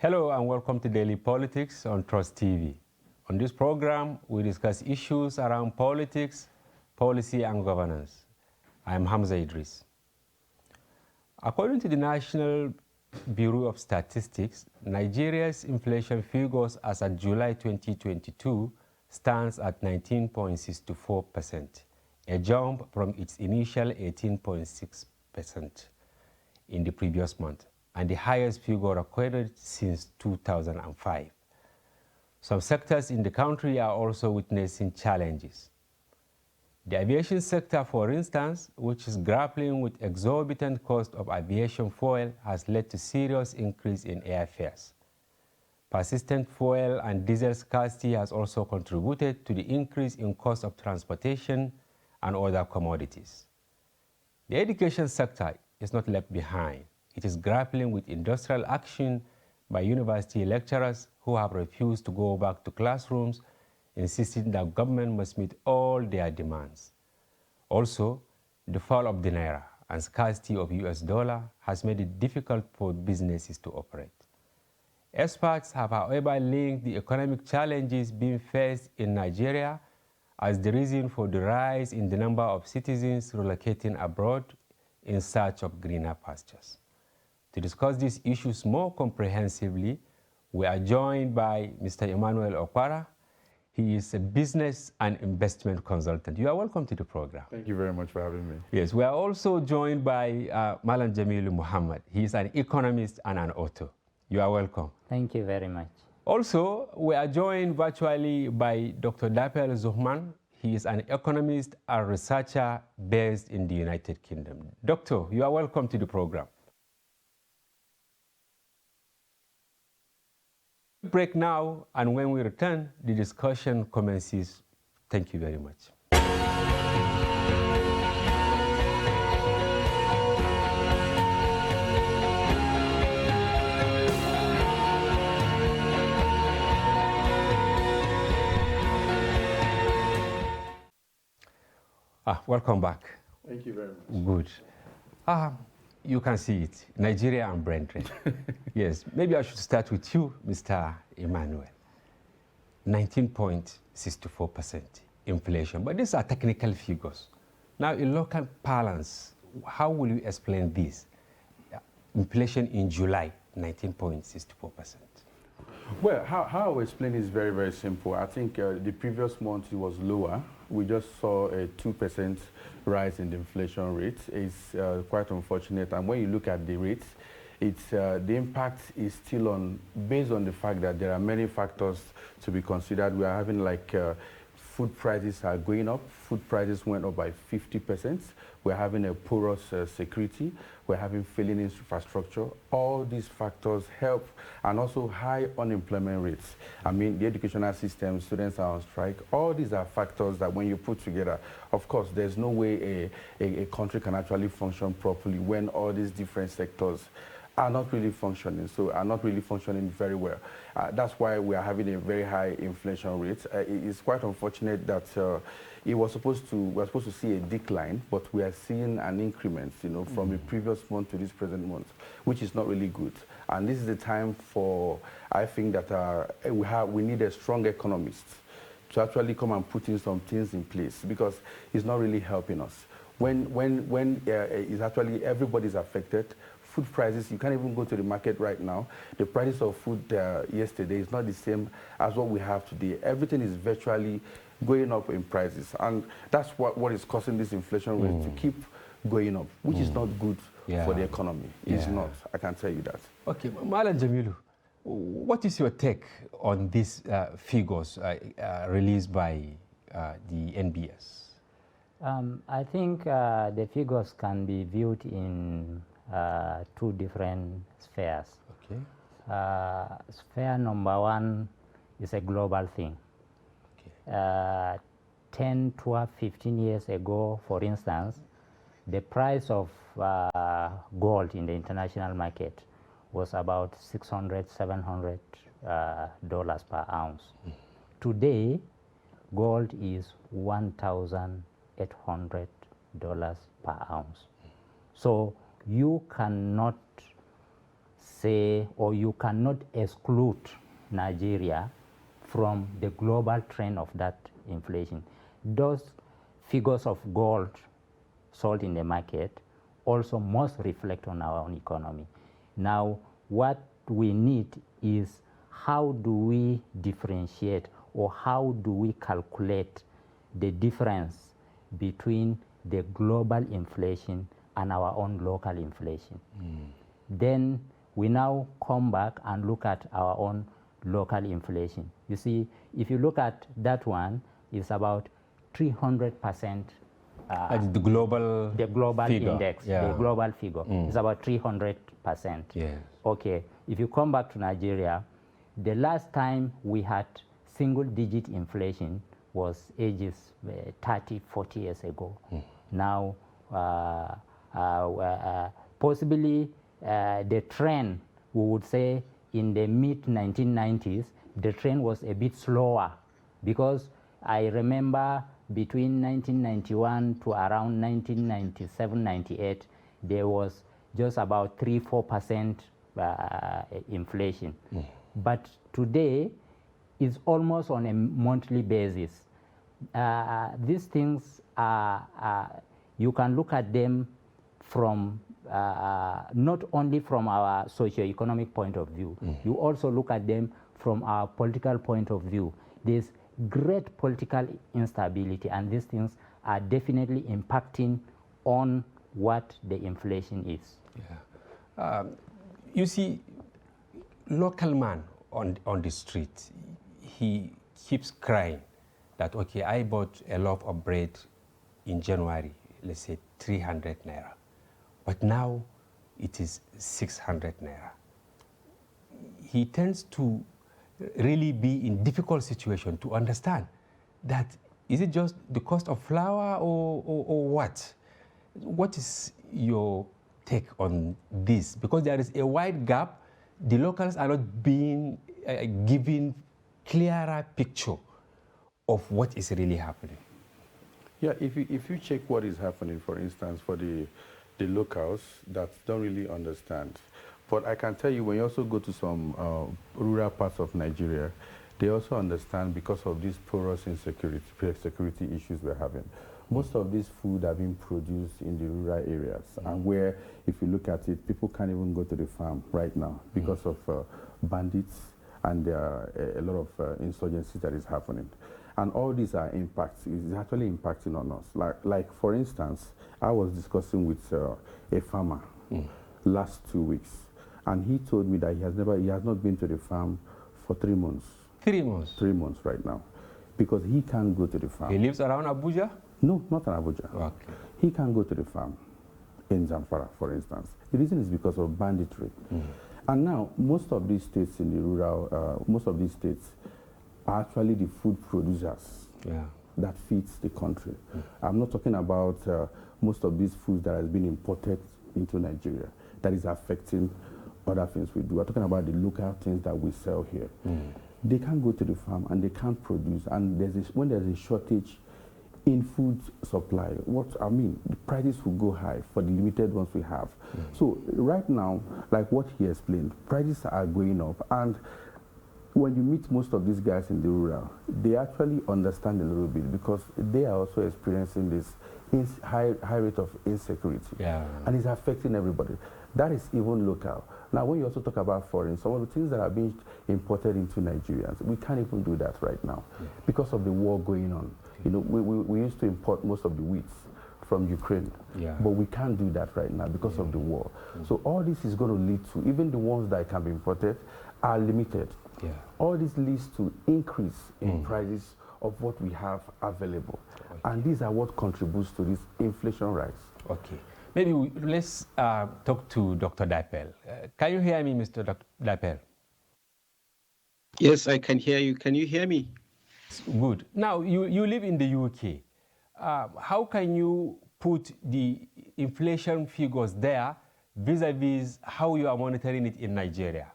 Hello and welcome to Daily Politics on Trust TV. On this program, we discuss issues around politics, policy and governance. I am Hamza Idris. According to the National Bureau of Statistics, Nigeria's inflation figures as of July 2022 stands at 19.64%, a jump from its initial 18.6% in the previous month, and the highest figure recorded since 2005. Some sectors in the country are also witnessing challenges. The aviation sector, for instance, which is grappling with exorbitant cost of aviation fuel, has led to serious increase in airfares. Persistent fuel and diesel scarcity has also contributed to the increase in cost of transportation and other commodities. The education sector is not left behind. It is grappling with industrial action by university lecturers who have refused to go back to classrooms, insisting that government must meet all their demands. Also, the fall of the naira and scarcity of US dollar has made it difficult for businesses to operate. Experts have, however, linked the economic challenges being faced in Nigeria as the reason for the rise in the number of citizens relocating abroad in search of greener pastures. To discuss these issues more comprehensively, we are joined by Mr. Emmanuel Okwara. He is a business and investment consultant. You are welcome to the program. Thank you very much for having me. Yes, we are also joined by Malam Jamilu Muhammad. He is an economist and an author. You are welcome. Thank you very much. Also, we are joined virtually by Dr. Dapel Zuhman. He is an economist and researcher based in the United Kingdom. Doctor, you are welcome to the program. Break now, and when we return, the discussion commences. Thank you very much. Welcome back. Thank you very much. Good. You can see it, Nigeria and Brethren. Yes, maybe I should start with you, Mr. Emmanuel. 19.64% inflation, but these are technical figures. Now, in local parlance, how will you explain this? Inflation in July, 19.64%. Well, how I will explain is very, very simple. I think the previous month it was lower. We just saw a 2% rise in the inflation rate. It's quite unfortunate. And when you look at the rates, the impact is still on, based on the fact that there are many factors to be considered. We are having like food prices are going up. Food prices went up by 50%. We're having a porous security. We're having failing infrastructure. All these factors help, and also high unemployment rates. I mean, the educational system, students are on strike. All these are factors that when you put together, of course, there's no way a country can actually function properly when all these different sectors are not really functioning, very well. That's why we are having a very high inflation rate. It's quite unfortunate that we're supposed to see a decline, but we are seeing an increment, from the previous month to this present month, which is not really good. And this is the time for, I think that we need a strong economist to actually come and put in some things in place, because it's not really helping us. When it's actually everybody's affected. Food prices, you can't even go to the market right now. The prices of food yesterday is not the same as what we have today. Everything is virtually going up in prices. And that's what is causing this inflation rate to keep going up, which is not good for the economy. It's not, I can tell you that. Okay, Malam Jamilu, what is your take on these figures released by the NBS? I think the figures can be viewed in two different spheres. Okay. Sphere number one is a global thing. Okay. 10, 12, 15 years ago, for instance, the price of gold in the international market was about $600, $700 per ounce. Today, gold is $1,800 per ounce. So you cannot say, or you cannot exclude Nigeria from the global trend of that inflation. Those figures of gold sold in the market also must reflect on our own economy. Now, what we need is how do we differentiate, or how do we calculate the difference between the global inflation and our own local inflation. Then we now come back and look at our own local inflation. You see, if you look at that one, it's about 300%. The global figure. Index, yeah. the global figure, is about 300%. Yes. Okay, if you come back to Nigeria, the last time we had single-digit inflation was ages 30, 40 years ago. Now, possibly the trend, we would say in the mid-1990s, the trend was a bit slower, because I remember between 1991 to around 1997, 98, there was just about 3-4% inflation. But today, it's almost on a monthly basis. These things you can look at them from not only from our socio-economic point of view, you also look at them from our political point of view. There's great political instability, and these things are definitely impacting on what the inflation is. Yeah. You see, local man on the street, he keeps crying that, okay, I bought a loaf of bread in January, let's say 300 naira, but now it is 600 naira. He tends to really be in difficult situation to understand that, is it just the cost of flour or what? What is your take on this? Because there is a wide gap. The locals are not being given clearer picture of what is really happening. Yeah, if you check what is happening, for instance, for the locals that don't really understand. But I can tell you, when you also go to some rural parts of Nigeria, they also understand because of these porous security issues we're having. Most of this food are being produced in the rural areas, and where, if you look at it, people can't even go to the farm right now because of bandits and a lot of insurgency that is happening. And all these are impacts. It's actually impacting on us. Like for instance, I was discussing with a farmer last 2 weeks, and he told me that he has not been to the farm for 3 months. 3 months? 3 months right now, because he can't go to the farm. He lives around Abuja? No, not in Abuja. Okay. He can't go to the farm in Zamfara, for instance. The reason is because of banditry. And now, most of these states in the rural, most of these states are actually the food producers that feeds the country. I'm not talking about most of these foods that has been imported into Nigeria that is affecting other things we do. We're talking about the local things that we sell here. They can't go to the farm and they can't produce. And when there's a shortage in food supply, the prices will go high for the limited ones we have. So right now, like what he explained, prices are going up. And when you meet most of these guys in the rural, they actually understand a little bit, because they are also experiencing this high rate of insecurity. And it's affecting everybody. That is even local. Now, when you also talk about foreign, some of the things that are being imported into Nigerians, we can't even do that right now because of the war going on. You know, we used to import most of the wheat from Ukraine, but we can't do that right now because of the war. So all this is going to lead to, even the ones that can be imported are limited. All this leads to increase in prices of what we have available. And these are what contributes to this inflation rise. Okay. Maybe let's talk to Dr. Dappel. Can you hear me, Mr. Dappel? Yes, I can hear you. Can you hear me? Good. Now, you live in the UK. How can you put the inflation figures there vis-a-vis how you are monitoring it in Nigeria?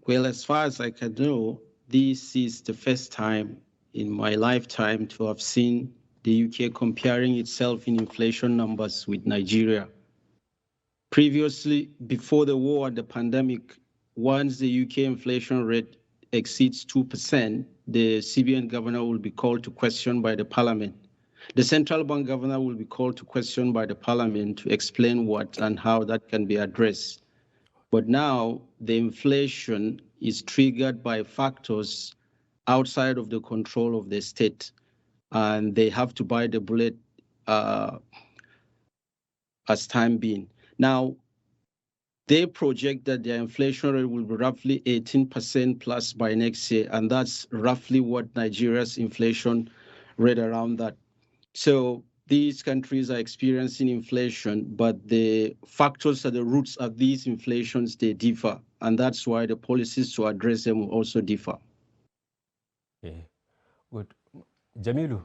Well, as far as I can know, this is the first time in my lifetime to have seen the UK comparing itself in inflation numbers with Nigeria. Previously, before the war and the pandemic, once the UK inflation rate exceeds 2%, the CBN governor will be called to question by the parliament. The central bank governor will be called to question by the parliament to explain what and how that can be addressed. But now the inflation is triggered by factors outside of the control of the state, and they have to bite the bullet as time being. Now, they project that their inflation rate will be roughly 18% plus by next year, and that's roughly what Nigeria's inflation rate around that. So these countries are experiencing inflation, but the factors at the roots of these inflations, they differ, and that's why the policies to address them will also differ. Okay, good. Jamilu,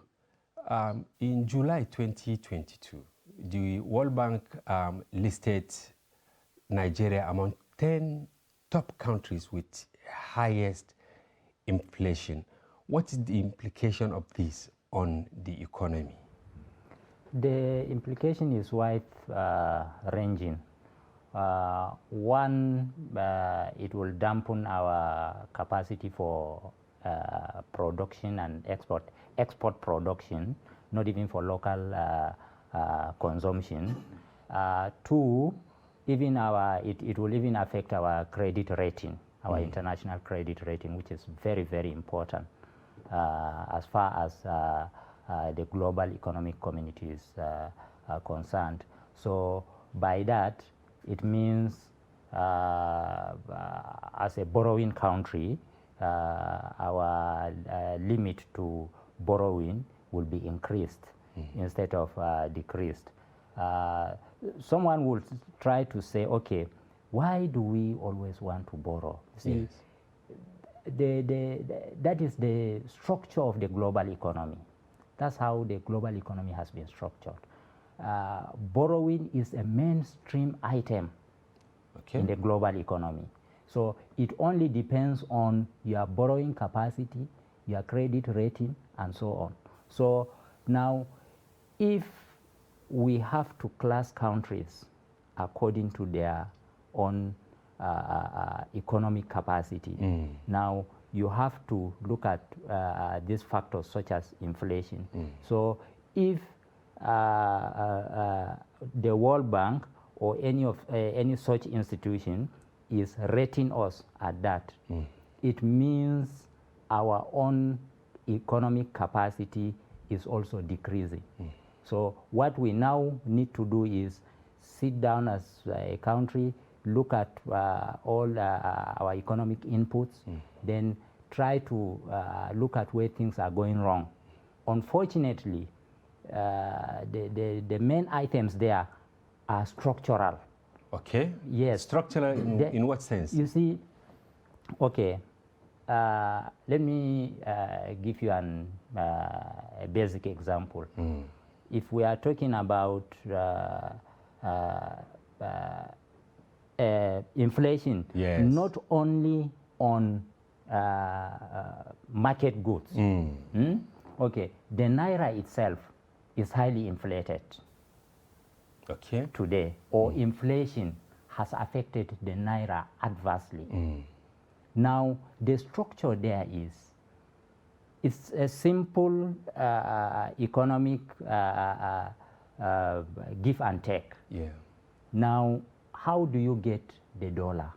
in July 2022, the World Bank listed Nigeria among 10 top countries with highest inflation. What is the implication of this on the economy? The implication is wide-ranging. One, it will dampen our capacity for production and export production, not even for local consumption. Two, even it will even affect our credit rating, our international credit rating, which is very, very important as far as the global economic community is concerned. So by that, it means as a borrowing country, our limit to borrowing will be increased instead of decreased. Someone will try to say, okay, why do we always want to borrow? See, that is the structure of the global economy. That's how the global economy has been structured. Borrowing is a mainstream item in the global economy. So it only depends on your borrowing capacity, your credit rating, and so on. So now, if we have to class countries according to their own economic capacity, now you have to look at these factors such as inflation. So if the World Bank or any such institution is rating us at that, it means our own economic capacity is also decreasing. So what we now need to do is sit down as a country, look at all our economic inputs, then try to look at where things are going wrong. Unfortunately, the main items there are structural. Okay. Yes. Structural in what sense? You see, okay, let me give you a basic example. If we are talking about inflation, not only on market goods, okay, the Naira itself is highly inflated today, or inflation has affected the Naira adversely. Now, the structure there is, it's a simple economic give and take. Now, how do you get the dollar?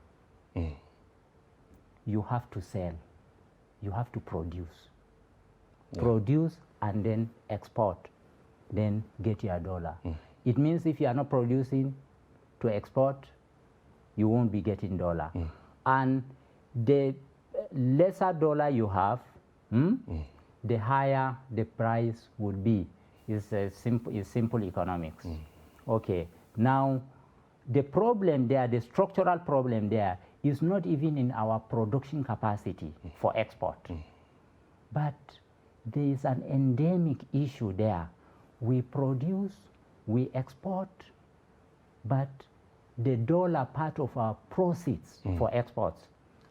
You have to sell. You have to produce. Produce and then export, then get your dollar. It means if you are not producing to export, you won't be getting dollar. And the lesser dollar you have, the higher the price would be. It's simple economics. Okay, now the problem there, the structural problem there, is not even in our production capacity for export. But there is an endemic issue there. We produce, we export, but the dollar part of our proceeds for exports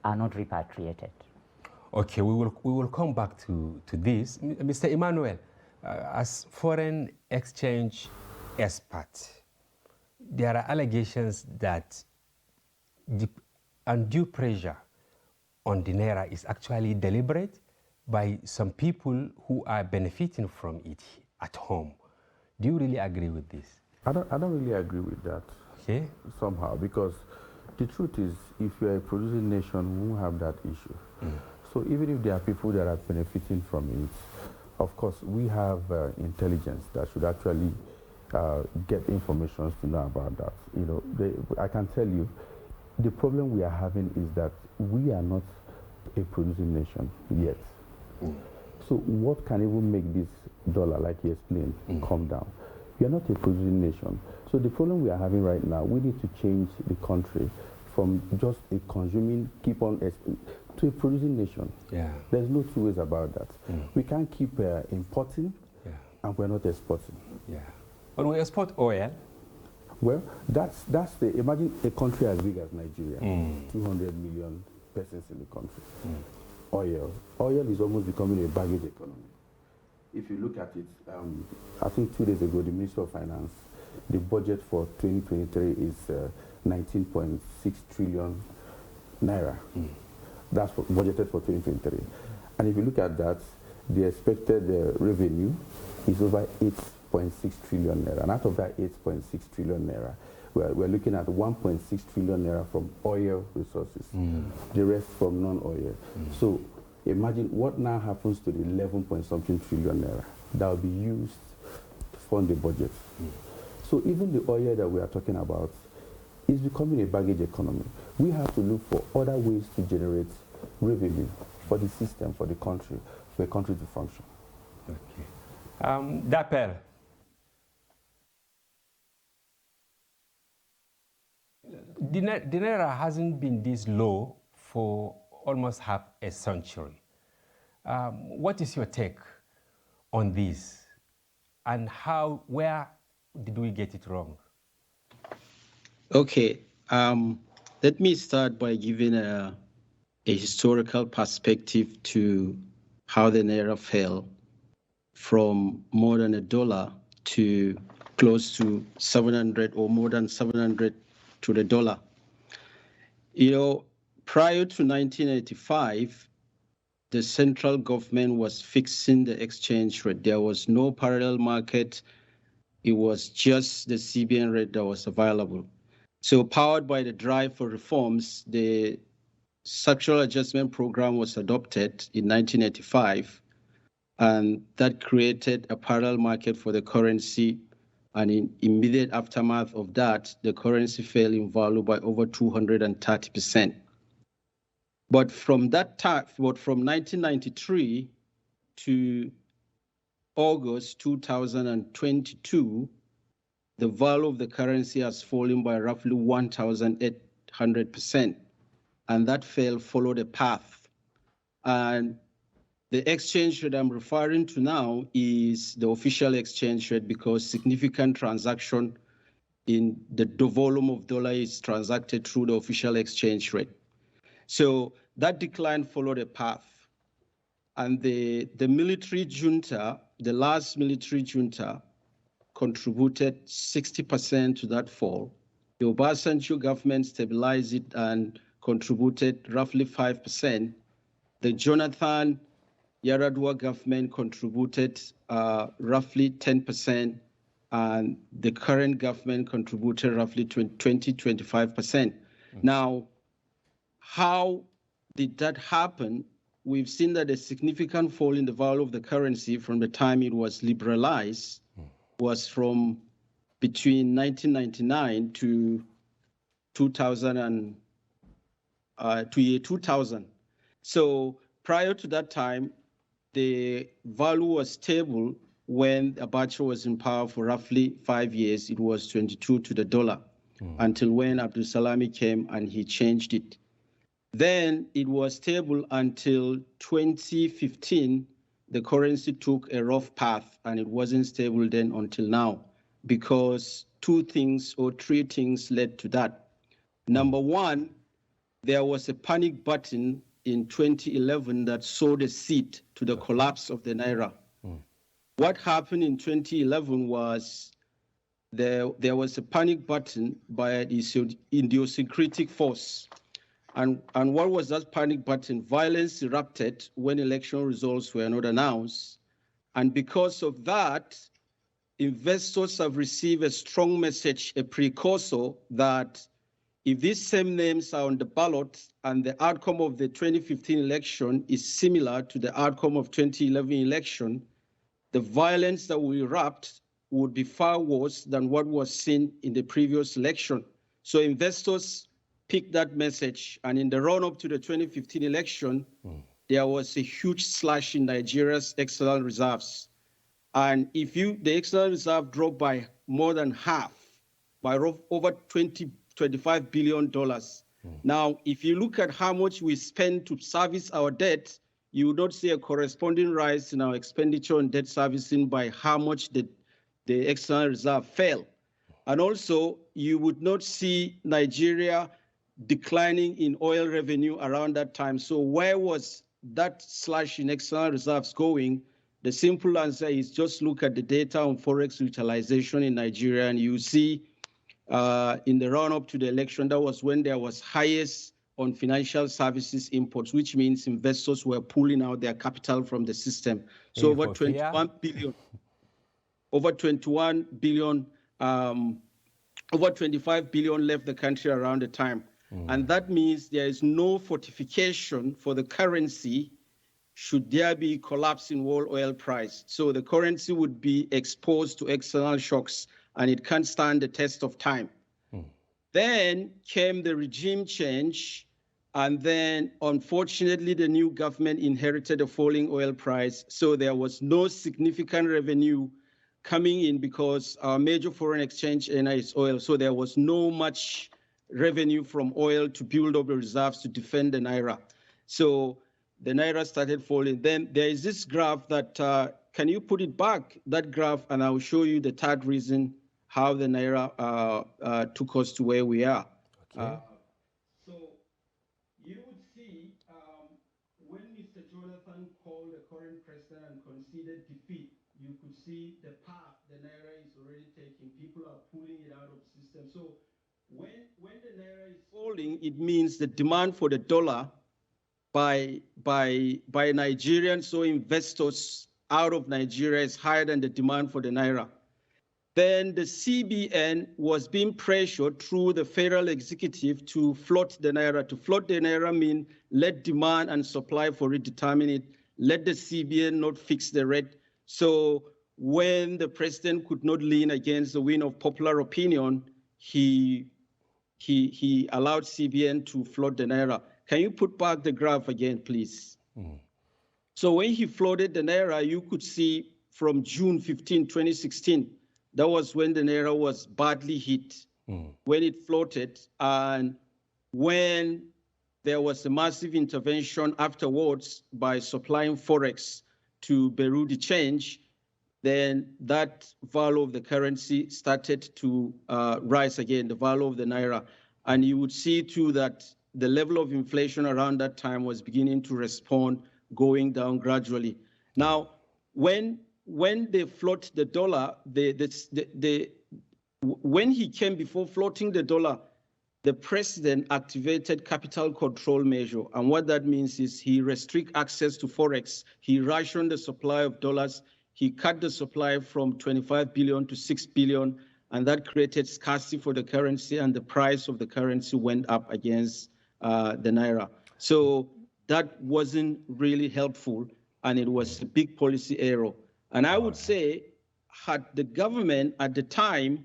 are not repatriated. Okay, we will come back to this. Mr. Emmanuel, as foreign exchange expert, there are allegations that the undue pressure on the Naira is actually deliberate by some people who are benefiting from it at home. Do you really agree with this? I don't really agree with that. Okay. Somehow, because the truth is, if you're a producing nation, we won't have that issue. So even if there are people that are benefiting from it, of course, we have intelligence that should actually get information to know about that. You know, I can tell you, the problem we are having is that we are not a producing nation yet. So what can even make this dollar, like you explained, come down? We are not a producing nation. So the problem we are having right now, we need to change the country from just a consuming, to a producing nation. Yeah. There's no two ways about that. We can't keep importing, and we're not exporting. Yeah. But we export oil. Well, imagine a country as big as Nigeria, 200 million persons in the country. Oil is almost becoming a baggage economy. If you look at it, I think 2 days ago, the Minister of Finance, the budget for 2023 is 19.6 trillion naira. That's budgeted for 2023. And if you look at that, the expected revenue is over 8.6 trillion naira. And out of that 8.6 trillion naira, we're looking at 1.6 trillion naira from oil resources, the rest from non-oil. So imagine what now happens to the 11 point something trillion naira that will be used to fund the budget. So even the oil that we are talking about is becoming a baggage economy. We have to look for other ways to generate revenue for the system, for the country, for a country to function. Okay. Dapper. The Naira hasn't been this low for almost half a century. What is your take on this? And where did we get it wrong? Okay, let me start by giving a historical perspective to how the Naira fell from more than $1 to close to 700 or more than 700 to the dollar. You know, prior to 1985, the central government was fixing the exchange rate. There was no parallel market. It was just the CBN rate that was available. So powered by the drive for reforms, the structural adjustment program was adopted in 1985, and that created a parallel market for the currency. And in immediate aftermath of that, the currency fell in value by over 230%. But from that time, from 1993 to August 2022, the value of the currency has fallen by roughly 1,800%. And that fall followed a path. And the exchange rate I'm referring to now is the official exchange rate, because significant transaction in the volume of dollar is transacted through the official exchange rate. So that decline followed a path. And the military junta, the last military junta, contributed 60% to that fall. The Obasanjo government stabilized it and contributed roughly 5%. The Jonathan Yaradua government contributed roughly 10%, and the current government contributed roughly 20-25%. Now, how did that happen? We've seen that a significant fall in the value of the currency from the time it was liberalized was from between 1999 to 2000 to year 2000. So prior to that time, the value was stable. When Abacha was in power for roughly 5 years, it was 22 to the dollar, until when Abdul Salami came and he changed it. Then it was stable until 2015. The currency took a rough path, and it wasn't stable then until now, because 2 things or 3 things led to that. Number one, there was a panic button in 2011 that sowed a seed to the collapse of the Naira. What happened in 2011 was there was a panic button by the idiosyncratic force. And what was that panic button? Violence erupted when election results were not announced. And because of that, investors have received a strong message, a precursor, that if these same names are on the ballot and the outcome of the 2015 election is similar to the outcome of 2011 election, the violence that will erupt would be far worse than what was seen in the previous election. So investors picked that message, and in the run-up to the 2015 election, there was a huge slash in Nigeria's external reserves. And if the external reserve dropped by more than half, by over $25 billion. Now, if you look at how much we spend to service our debt, you would not see a corresponding rise in our expenditure on debt servicing by how much the external reserve fell. And also, you would not see Nigeria declining in oil revenue around that time. So where was that slash in external reserves going? The simple answer is just look at the data on forex utilization in Nigeria, and you see in the run-up to the election, that was when there was highest on financial services imports, which means investors were pulling out their capital from the system. So over 21 billion, over 25 billion left the country around the time. And that means there is no fortification for the currency should there be collapse in world oil price. So the currency would be exposed to external shocks, and it can't stand the test of time. Then came the regime change, and then unfortunately the new government inherited a falling oil price, so there was no significant revenue coming in because our major foreign exchange earner is oil, so there was no much revenue from oil to build up the reserves to defend the Naira. So the Naira started falling. Then there is this graph that, can you put it back, that graph, and I'll show you the third reason how the Naira took us to where we are. Okay. So you would see when Mr. Jonathan called the current president and conceded defeat, you could see the path the Naira is already taking. People are pulling it out of the system. So when the Naira is falling, it means the demand for the dollar by Nigerians, so investors out of Nigeria, is higher than the demand for the Naira. Then the CBN was being pressured through the federal executive to float the Naira. To float the Naira means let demand and supply for it determine it. Let the CBN not fix the rate. So when the president could not lean against the wind of popular opinion, he allowed CBN to float the Naira. Can you put back the graph again, please? So when he floated the Naira, you could see from June 15, 2016, that was when the Naira was badly hit, when it floated. And when there was a massive intervention afterwards by supplying Forex to Bureau de Change, then that value of the currency started to rise again, the value of the Naira. And you would see too that the level of inflation around that time was beginning to respond, going down gradually. Now, when they float the dollar, when he came before floating the dollar, the president activated capital control measure. And what that means is he restrict access to Forex. He rationed the supply of dollars. He cut the supply from 25 billion to 6 billion, and that created scarcity for the currency, and the price of the currency went up against the Naira. So that wasn't really helpful, and it was a big policy error. And I would say, had the government at the time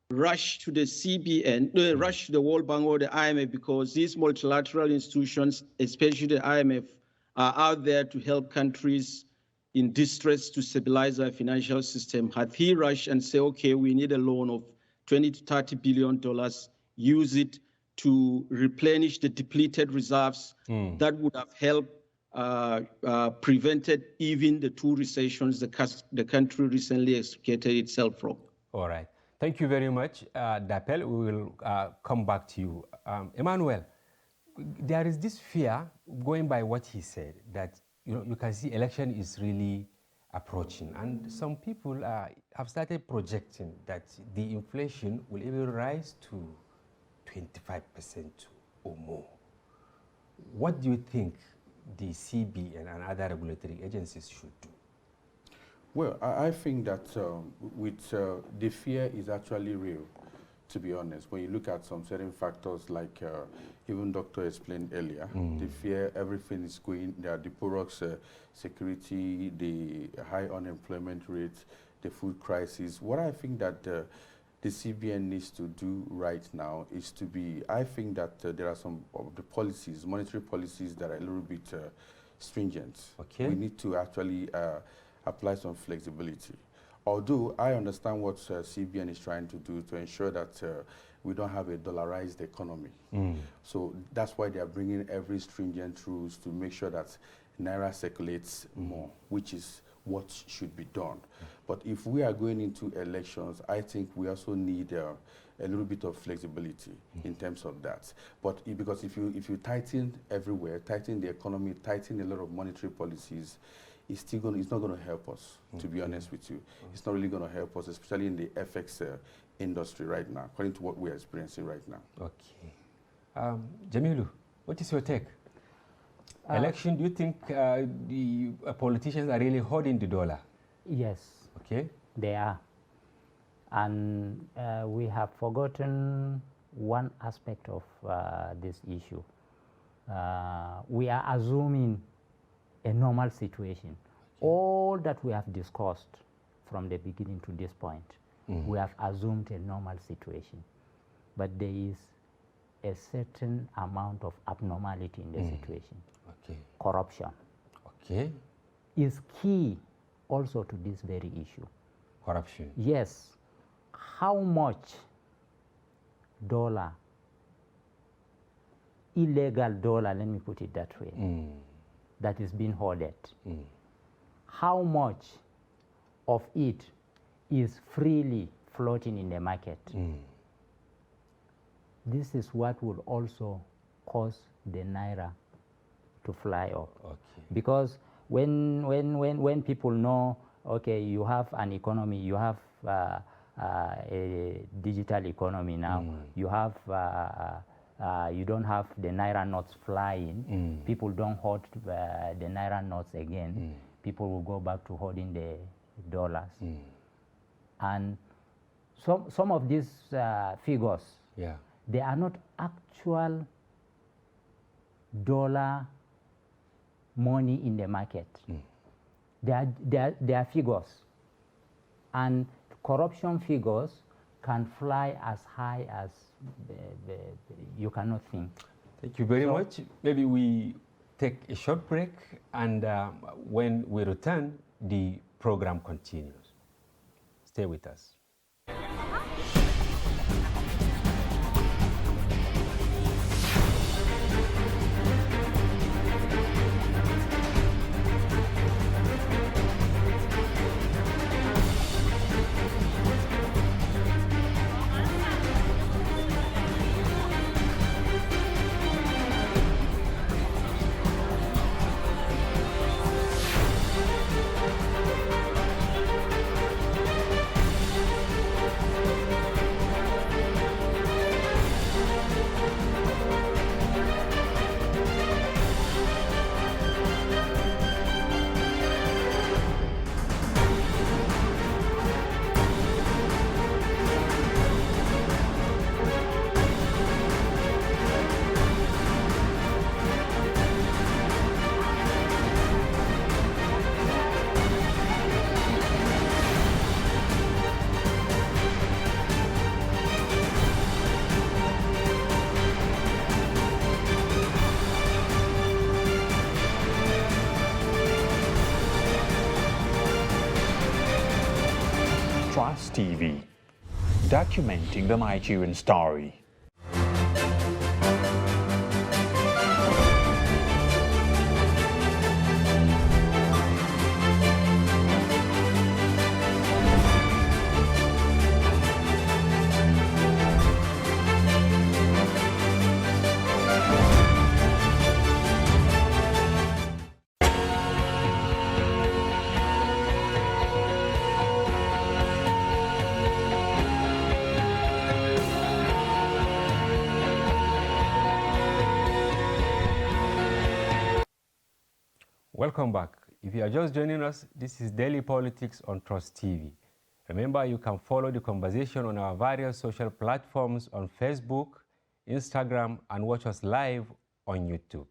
rushed to the CBN, rushed to the World Bank or the IMF, because these multilateral institutions, especially the IMF, are out there to help countries in distress to stabilize our financial system. Had he rushed and said, okay, we need a loan of $20 to $30 billion, use it to replenish the depleted reserves, that would have helped prevented even the two recessions the country recently extricated itself from. All right. Thank you very much, Dapel. We will come back to you. Emmanuel, there is this fear, going by what he said, that you can see election is really approaching, and some people have started projecting that the inflation will even rise to 25% or more. What do you think the CBN and other regulatory agencies should do? Well, I think that the fear is actually real, to be honest. When you look at some certain factors like even Doctor explained earlier, the fear, everything is going, the porous security, the high unemployment rate, the food crisis. What I think that the CBN needs to do right now is to be, I think that there are some of the policies, monetary policies that are a little bit stringent. Okay. We need to actually apply some flexibility. Although I understand what CBN is trying to do to ensure that we don't have a dollarized economy. So that's why they are bringing every stringent rules to make sure that Naira circulates more, which is what should be done. But if we are going into elections, I think we also need a little bit of flexibility in terms of that. But because if you tighten everywhere, tighten the economy, tighten a lot of monetary policies, it's not going to help us, to be honest with you. It's not really going to help us, especially in the FX industry right now, according to what we're experiencing right now. Okay. Jamilu, what is your take? Election, do you think the politicians are really holding the dollar? Yes. Okay. They are. And we have forgotten one aspect of this issue. We are assuming a normal situation. All that we have discussed from the beginning to this point, we have assumed a normal situation. But there is a certain amount of abnormality in the situation. Okay. Corruption. Okay. Is key also to this very issue. Corruption. Yes. How much dollar, illegal dollar, let me put it that way, that is being hoarded, how much of it is freely floating in the market? This is what will also cause the Naira to fly up. Okay. Because when people know, okay, you have an economy, you have a digital economy now, you have you don't have the Naira notes flying, people don't hoard the Naira notes again, people will go back to hoarding the dollars. And some of these figures, they are not actual dollar money in the market. They are figures. And corruption figures can fly as high as you cannot think. Thank you very much. Maybe we take a short break, and when we return, the program continues. Stay with us. Trust TV, documenting the Nigerian story. Welcome back. If you are just joining us, this is Daily Politics on Trust TV. Remember, you can follow the conversation on our various social platforms on Facebook, Instagram, and watch us live on YouTube.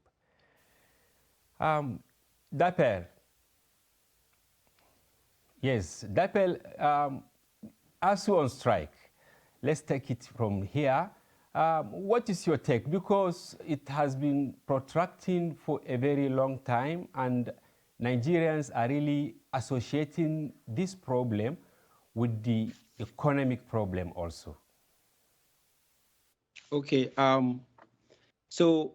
Dapel. Yes, Dapel, ASUU on strike. Let's take it from here. What is your take? Because it has been protracting for a very long time, and Nigerians are really associating this problem with the economic problem also. Okay, so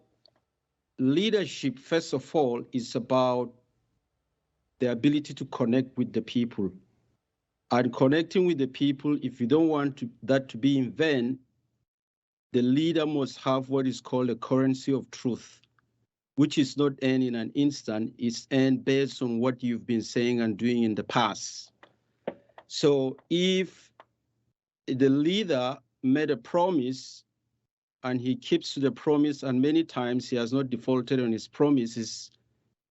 leadership, first of all, is about the ability to connect with the people. And connecting with the people, if you don't want that to be in vain, the leader must have what is called a currency of truth, which is not earned in an instant, it's earned based on what you've been saying and doing in the past. So if the leader made a promise and he keeps to the promise, and many times he has not defaulted on his promises,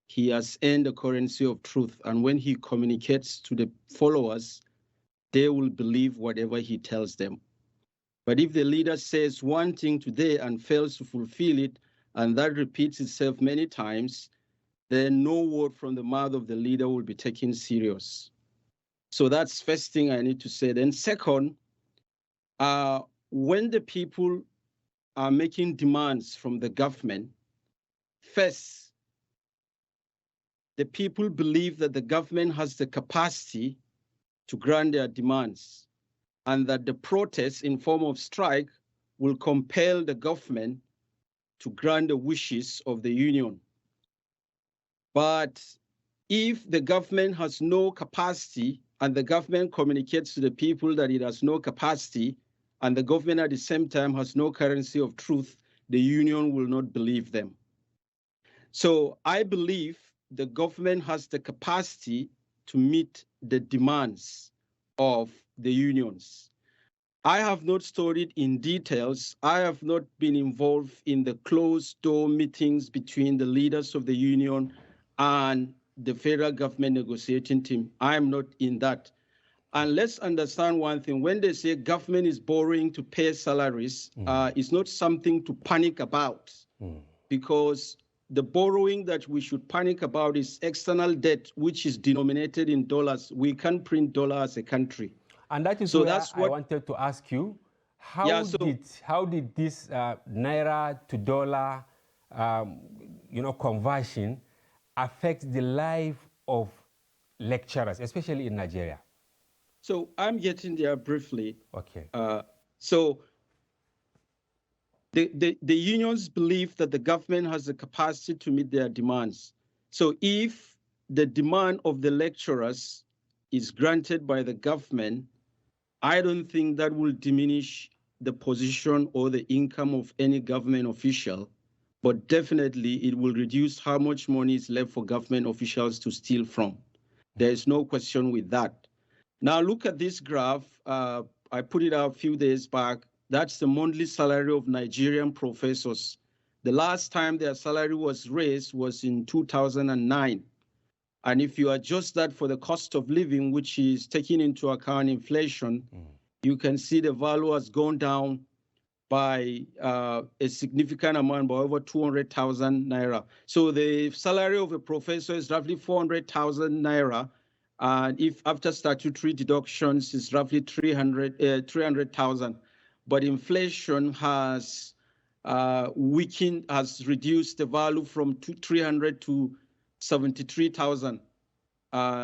he has earned the currency of truth. And when he communicates to the followers, they will believe whatever he tells them. But if the leader says one thing today and fails to fulfill it, and that repeats itself many times, then no word from the mouth of the leader will be taken serious. So that's first thing I need to say. Then second, when the people are making demands from the government, first, the people believe that the government has the capacity to grant their demands, and that the protest in form of strike will compel the government to grant the wishes of the union. But if the government has no capacity and the government communicates to the people that it has no capacity, and the government at the same time has no currency of truth, the union will not believe them. So I believe the government has the capacity to meet the demands of the unions. I have not studied in details. I have not been involved in the closed door meetings between the leaders of the union and the federal government negotiating team. I am not in that. And let's understand one thing. When they say government is borrowing to pay salaries, it's not something to panic about, because the borrowing that we should panic about is external debt, which is denominated in dollars. We can't print dollars as a country. And that is where I wanted to ask you, how did this naira to dollar, conversion affect the life of lecturers, especially in Nigeria? So I'm getting there briefly. Okay. So the unions believe that the government has the capacity to meet their demands. So if the demand of the lecturers is granted by the government, I don't think that will diminish the position or the income of any government official, but definitely it will reduce how much money is left for government officials to steal from. There is no question with that. Now look at this graph. I put it out a few days back. That's the monthly salary of Nigerian professors. The last time their salary was raised was in 2009. And if you adjust that for the cost of living, which is taking into account inflation, you can see the value has gone down by a significant amount, by over 200,000 naira. So the salary of a professor is roughly 400,000 naira. And if after statutory deductions, it's roughly 300,000. But inflation has weakened, has reduced the value from 300 to 73,000.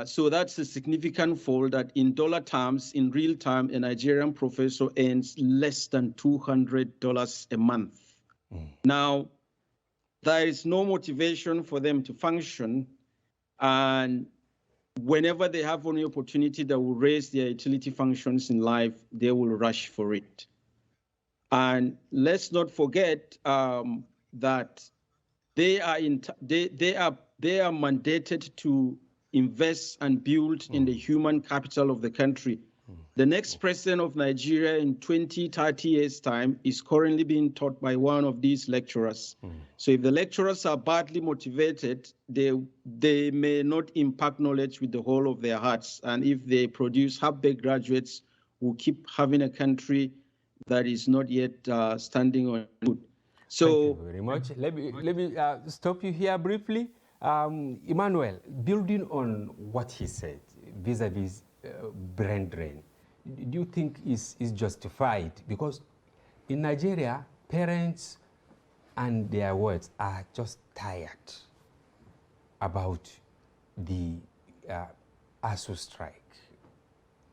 So that's a significant fall that in dollar terms, in real time, a Nigerian professor earns less than $200 a month. Now, there is no motivation for them to function. And whenever they have any opportunity that will raise their utility functions in life, they will rush for it. And let's not forget that they are mandated to invest and build in the human capital of the country. The next president of Nigeria in 20, 30 years' time is currently being taught by one of these lecturers. So if the lecturers are badly motivated, they may not impact knowledge with the whole of their hearts. And if they produce half-baked graduates who keep having a country that is not yet standing on foot. So, thank you very much. Let me stop you here briefly. Emmanuel, building on what he said vis-a-vis brain drain, do you think is justified? Because in Nigeria, parents and their words are just tired about the ASU strike.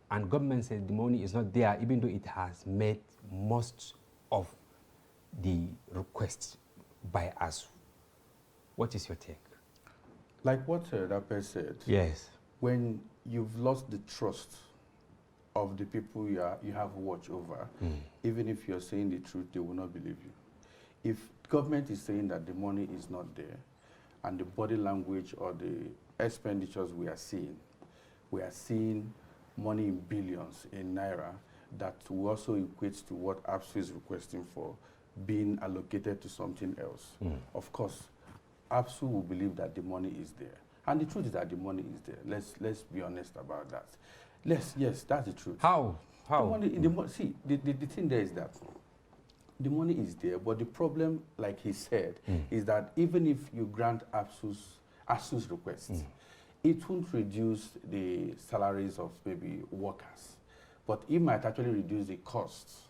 And government says the money is not there, even though it has met most of the requests by ASU. What is your take? Like what Dape said, Yes. when you've lost the trust of the people you have watch over, even if you're saying the truth, they will not believe you. If government is saying that the money is not there, and the body language or the expenditures we are seeing money in billions in Naira that will also equate to what APSU is requesting for being allocated to something else. Of course, APSU will believe that the money is there. And the truth is that the money is there. Let's be honest about that. Yes, that's the truth. How? See, the thing there is that the money is there, but the problem, like he said, is that even if you grant ASU's request, it won't reduce the salaries of maybe workers, but it might actually reduce the costs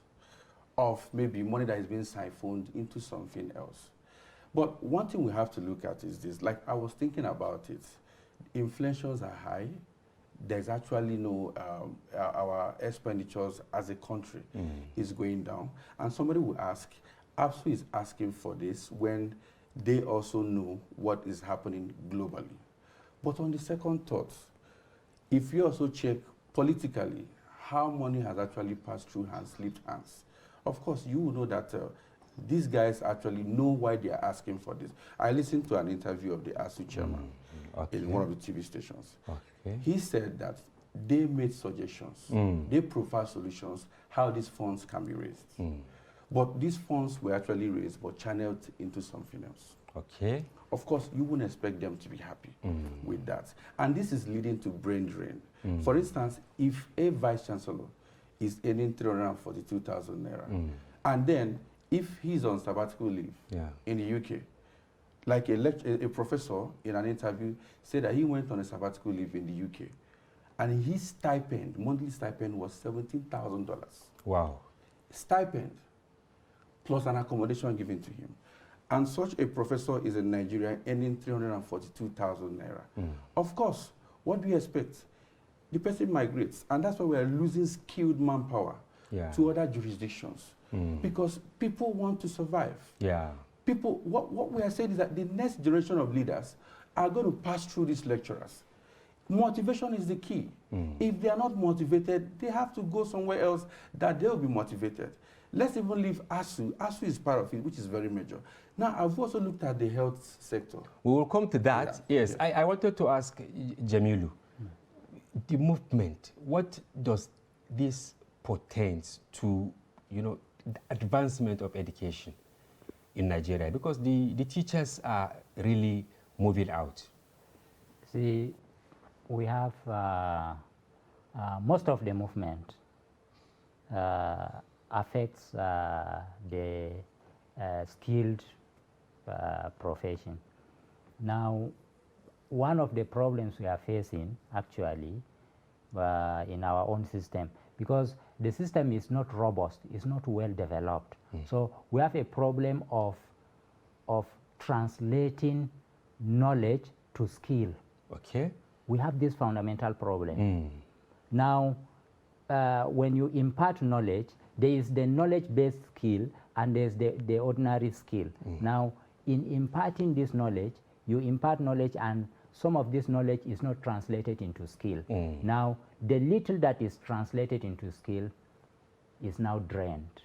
of maybe money that is being siphoned into something else. But one thing we have to look at is this, like I was thinking about it, inflations are high, there's actually no, our expenditures as a country is going down. And somebody will ask, APSU is asking for this when they also know what is happening globally. But on the second thought, if you also check politically how money has actually passed through hands, slipped hands, of course you will know that these guys actually know why they are asking for this. I listened to an interview of the ASU chairman in one of the TV stations. He said that they made suggestions, they provide solutions how these funds can be raised. But these funds were actually raised but channeled into something else. Okay. Of course, you wouldn't expect them to be happy with that. And this is leading to brain drain. For instance, if a vice chancellor is earning 342,000 naira, and then if he's on sabbatical leave in the UK, like a professor in an interview said that he went on a sabbatical leave in the UK, and his stipend, monthly stipend, was $17,000. Wow. Stipend, plus an accommodation given to him. And such a professor is in Nigeria earning 342,000 naira. Of course, what do you expect? The person migrates, and that's why we are losing skilled manpower to other jurisdictions, because people want to survive. People, what we are saying is that the next generation of leaders are going to pass through these lecturers. Motivation is the key. If they are not motivated, they have to go somewhere else that they'll be motivated. Let's even leave ASU. ASU is part of it, which is very major. Now, I've also looked at the health sector. We will come to that. Yes, I wanted to ask Jamilu, the movement, what does this portend to, the advancement of education in Nigeria? Because the teachers are really moving out. See, we have most of the movement affects the skilled profession. Now, one of the problems we are facing actually in our own system, because the system is not robust, it's not well developed. So we have a problem of translating knowledge to skill. Okay. We have this fundamental problem. Now, when you impart knowledge, there is the knowledge-based skill and there's the ordinary skill. Now, in imparting this knowledge, you impart knowledge and some of this knowledge is not translated into skill. Now, the little that is translated into skill is now drained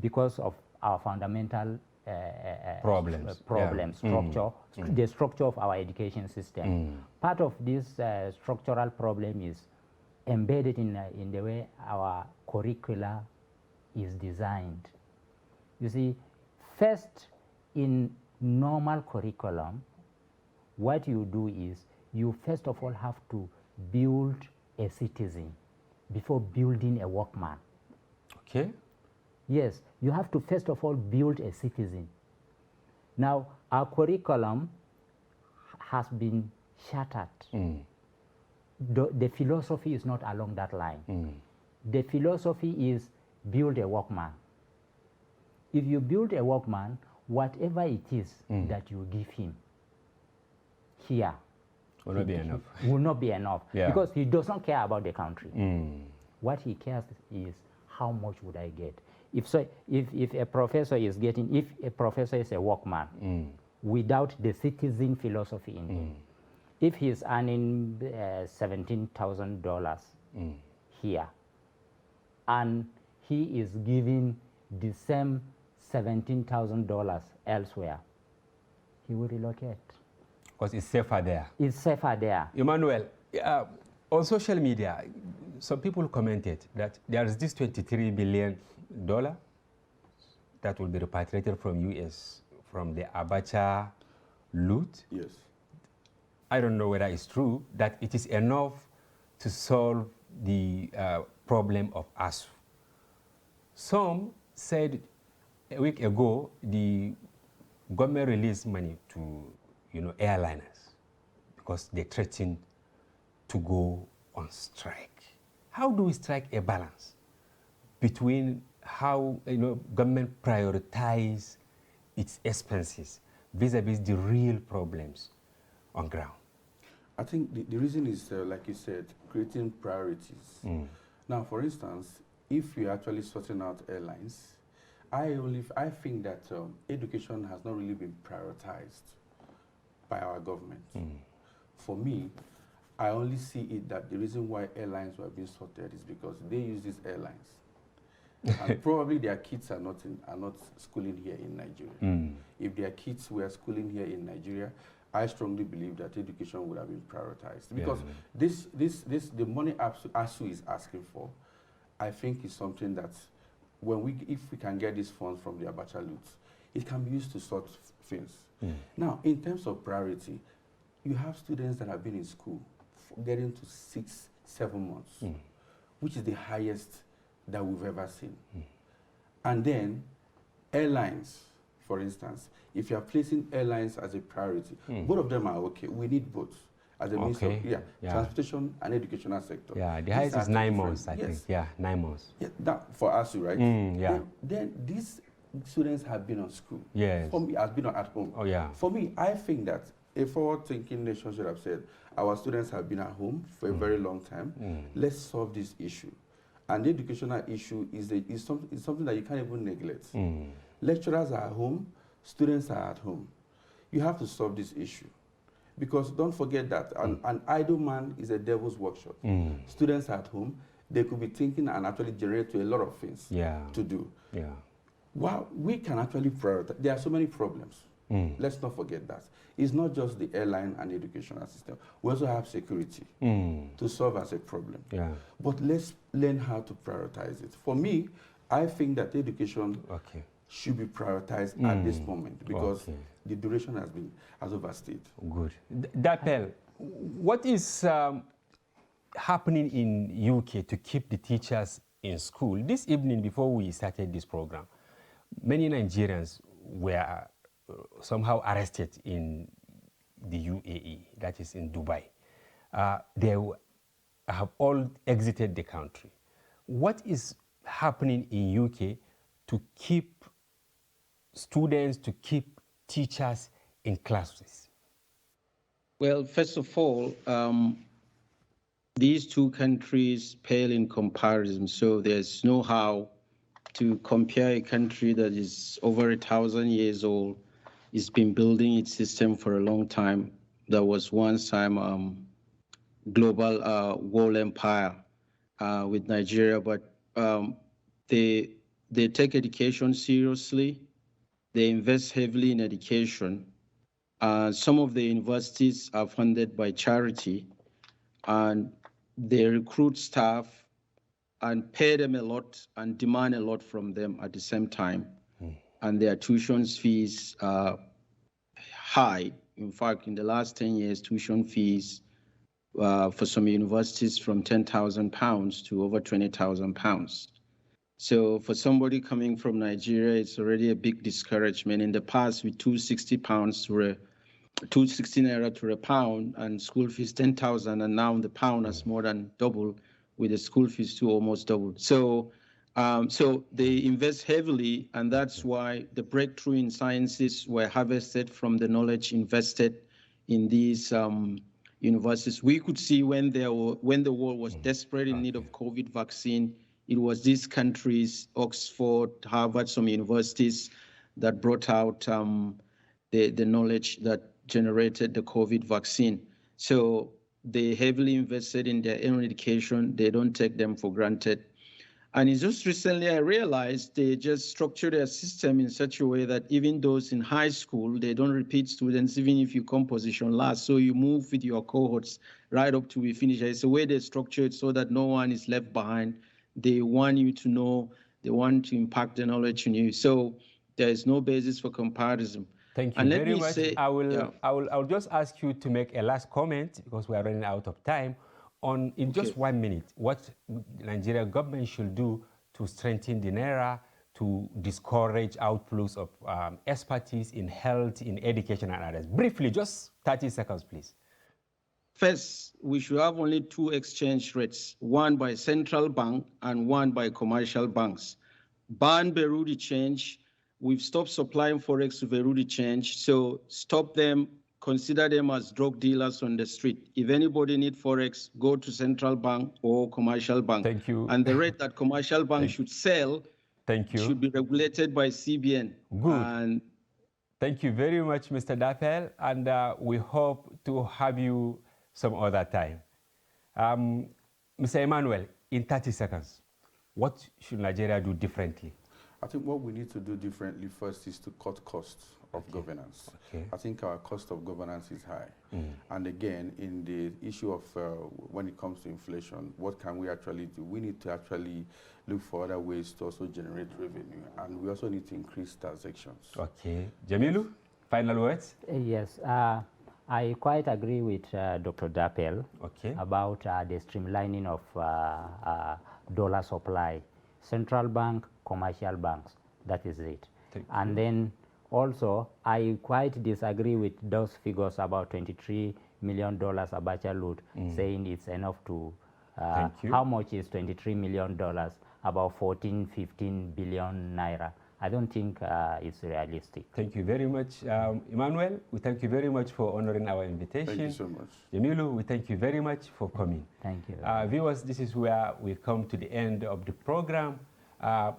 because of our fundamental structure, the structure of our education system. Part of this structural problem is embedded in the way our curricula is designed. You see, first in normal curriculum, what you do is you first of all have to build a citizen before building a workman. Okay. Yes, you have to first of all build a citizen. Now, our curriculum has been shattered. The philosophy is not along that line. The philosophy is build a workman. If you build a workman, whatever it is that you give him here Will not be enough. will not be enough, Yeah. because he does not care about the country. What he cares is how much would I get. If a professor is getting, if a professor is a workman without the citizen philosophy in him, if he's earning $17,000 here, and he is giving the same $17,000 elsewhere, he will relocate. Because it's safer there. It's safer there. Emmanuel, on social media, some people commented that there is this $23 billion that will be repatriated from US from the Abacha loot. Yes. I don't know whether it's true that it is enough to solve the problem of ASU. Some said a week ago the government released money to airliners because they threatened to go on strike. How do we strike a balance between how government prioritize its expenses vis-a-vis the real problems on ground? I think the reason is, like you said, creating priorities. Now, for instance, if you're actually sorting out airlines, I think that education has not really been prioritized by our government. For me, I only see it that the reason why airlines were being sorted is because they use these airlines. And probably their kids are not schooling here in Nigeria. If their kids were schooling here in Nigeria, I strongly believe that education would have been prioritized, because the money ASU is asking for, I think is something that if we can get these funds from the Abacha loot, it can be used to sort things. Now, in terms of priority, you have students that have been in school getting to 6-7 months, which is the highest that we've ever seen. And then airlines, for instance, if you are placing airlines as a priority, both of them are okay. We need both as a means of transportation and educational sector. Yeah, the highest is 9 months, I think. Yeah, 9 months. Yeah, that for us, right? Yeah. Then these students have been on school. Yes. For me, has been at home. Oh, yeah. For me, I think that a forward-thinking nation should have said, our students have been at home for a very long time. Let's solve this issue. And the educational issue is something that you can't even neglect. Lecturers are at home, students are at home. You have to solve this issue. Because don't forget that an idle man is a devil's workshop. Students at home, they could be thinking and actually generate a lot of things to do. Yeah. Well, we can actually prioritize. There are so many problems. Let's not forget that. It's not just the airline and the educational system. We also have security to solve as a problem. Yeah. But let's learn how to prioritize it. For me, I think that education should be prioritized at this moment, because the duration has overstayed. Good. Dapel, what is happening in UK to keep the teachers in school? This evening, before we started this program, many Nigerians were somehow arrested in the UAE, that is in Dubai. They have all exited the country. What is happening in UK to keep students, to keep teachers in classes? Well, first of all, these two countries pale in comparison, so there's no how to compare a country that is over 1,000 years old. It's been building its system for a long time. There was once time global world empire with Nigeria, but they take education seriously. They invest heavily in education. Some of the universities are funded by charity, and they recruit staff and pay them a lot and demand a lot from them at the same time. And their tuition fees are high. In fact, in the last 10 years, tuition fees for some universities from £10,000 to over £20,000. So for somebody coming from Nigeria, it's already a big discouragement. In the past, with £260 to £260 naira to a pound and school fees 10,000, and now the pound has more than doubled, with the school fees too almost doubled. So, so they invest heavily, and that's why the breakthrough in sciences were harvested from the knowledge invested in these universities. We could see when the world was desperate in need of COVID vaccine, it was these countries, Oxford, Harvard, some universities, that brought out the knowledge that generated the COVID vaccine. So they heavily invested in their own education. They don't take them for granted. And it's just recently I realized they just structure their system in such a way that even those in high school, they don't repeat students, even if you come position last. So you move with your cohorts right up to we finish. It's the way they structure it so that no one is left behind. They want you to know, they want to impact the knowledge in you. So there is no basis for comparison. Thank you very much. I will just ask you to make a last comment, because we are running out of time, on in just 1 minute, what Nigeria government should do to strengthen the Naira, to discourage outflows of expertise in health, in education and others. Briefly, just 30 seconds, please. First, we should have only 2 exchange rates, one by central bank and one by commercial banks. Ban Bureau de change. We've stopped supplying Forex to Bureau de change, so stop them, consider them as drug dealers on the street. If anybody need Forex, go to central bank or commercial bank. Thank you. And the rate that commercial bank should sell should be regulated by CBN. Good. And thank you very much, Mr. Dappel, and we hope to have you some other time. Mr. Emmanuel, in 30 seconds, what should Nigeria do differently? I think what we need to do differently first is to cut costs of governance. I think our cost of governance is high. And again, in the issue of when it comes to inflation, what can we actually do? We need to actually look for other ways to also generate revenue, and we also need to increase transactions. Okay. Jamilu, final words? Yes. I quite agree with Dr. Dappel about the streamlining of dollar supply. Central bank, commercial banks, that is it. And then also, I quite disagree with those figures about $23 million Abacha loot, saying it's enough to, how much is $23 million? About 14, 15 billion naira. I don't think it's realistic. Thank you very much. Emmanuel, we thank you very much for honoring our invitation. Thank you so much. Jamilu, we thank you very much for coming. Thank you. Viewers, this is where we come to the end of the program.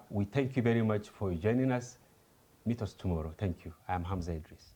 We thank you very much for joining us. Meet us tomorrow. Thank you. I am Hamza Idris.